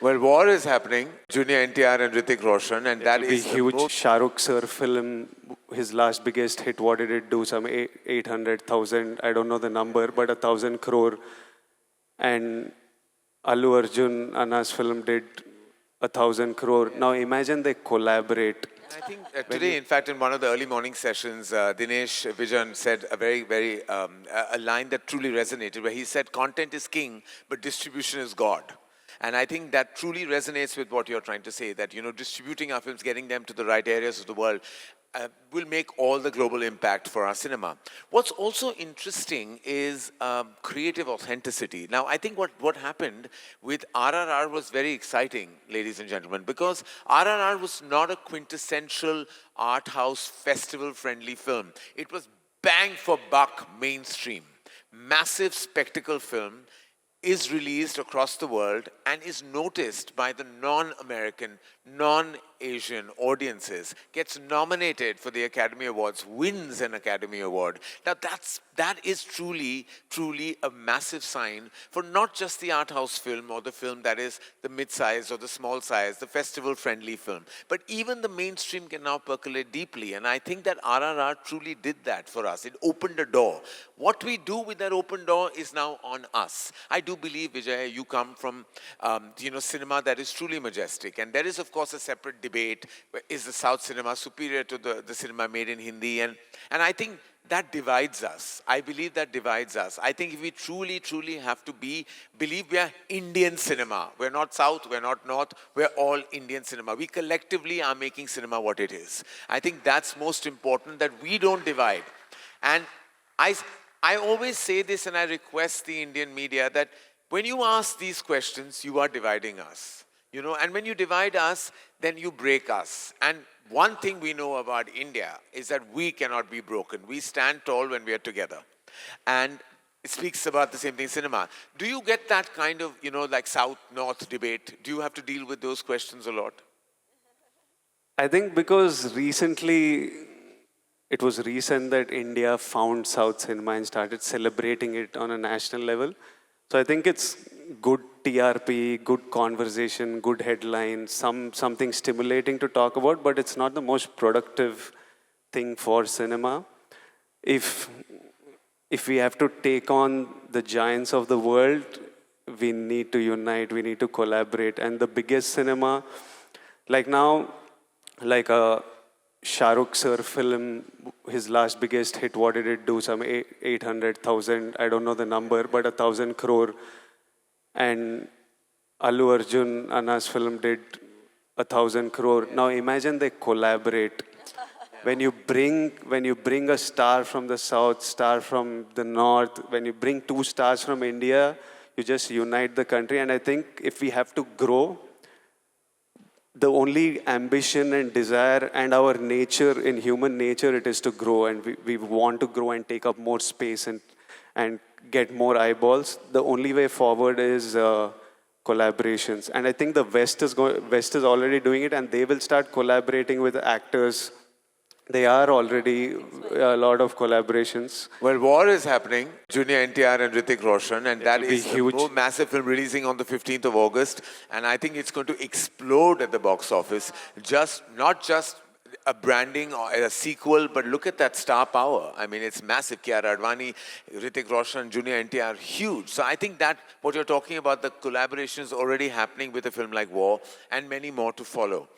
Well, war is happening. Junior NTR and Hrithik Roshan, and that It'll be is the huge. most. Shah Rukh sir film, his last biggest hit, what did it do? Some 800,000, I don't know the number, but 1,000 crore. And Allu Arjun, Anna's film did 1,000 crore. Now imagine they collaborate. I think today, in fact, in one of the early morning sessions, Dinesh Vijan said a a line that truly resonated, where he said, "Content is king, but distribution is God." And I think that truly resonates with what you're trying to say, that, distributing our films, getting them to the right areas of the world, will make all the global impact for our cinema. What's also interesting is creative authenticity. Now, I think what happened with RRR was very exciting, ladies and gentlemen, because RRR was not a quintessential art house festival-friendly film. It was bang for buck mainstream. Massive spectacle film is released across the world and is noticed by the non-American, non-Asian audiences, gets nominated for the Academy Awards, wins an Academy Award. Now that is truly, truly a massive sign for not just the art house film or the film that is the mid-size or the small size, the festival-friendly film, but even the mainstream can now percolate deeply. And I think that RRR truly did that for us. It opened a door. What we do with that open door is now on us. I do believe, Vijay, you come from cinema that is truly majestic, and there is, of course, a separate debate: is the South cinema superior to the cinema made in Hindi? And I think that divides us. I believe that divides us. I think if we truly, truly have to believe we are Indian cinema. We're not South, we're not North, we're all Indian cinema. We collectively are making cinema what it is. I think that's most important, that we don't divide. And I always say this, and I request the Indian media, that when you ask these questions, you are dividing us. And when you divide us, then you break us. And one thing we know about India is that we cannot be broken. We stand tall when we are together. And it speaks about the same thing in cinema. Do you get that kind of, like South-North debate? Do you have to deal with those questions a lot? I think because it was recent that India found South cinema and started celebrating it on a national level. So I think it's good TRP, good conversation, good headlines, something stimulating to talk about, but it's not the most productive thing for cinema. If we have to take on the giants of the world, we need to unite, we need to collaborate. And the biggest cinema, like now, like a Shah Rukh sir film, his last biggest hit, what did it do? Some 800,000, I don't know the number, but 1,000 crore. And Allu Arjun, Anna's film did 1,000 crore. Now imagine they collaborate. When you bring a star from the south, star from the north, when you bring two stars from India, you just unite the country. And I think if we have to grow, the only ambition and desire and our nature, in human nature, it is to grow, and we want to grow and take up more space and get more eyeballs. The only way forward is collaborations. And I think the West is already doing it, and they will start collaborating with actors. They are already a lot of collaborations. Well, war is happening. Junior NTR and Hrithik Roshan, and that is huge. a massive film releasing on the 15th of August. And I think it's going to explode at the box office. Not just a branding or a sequel, but look at that star power. I mean, it's massive. Kiara Advani, Hrithik Roshan, Junior NTR, huge. So I think that what you're talking about, the collaboration is already happening with a film like War, and many more to follow.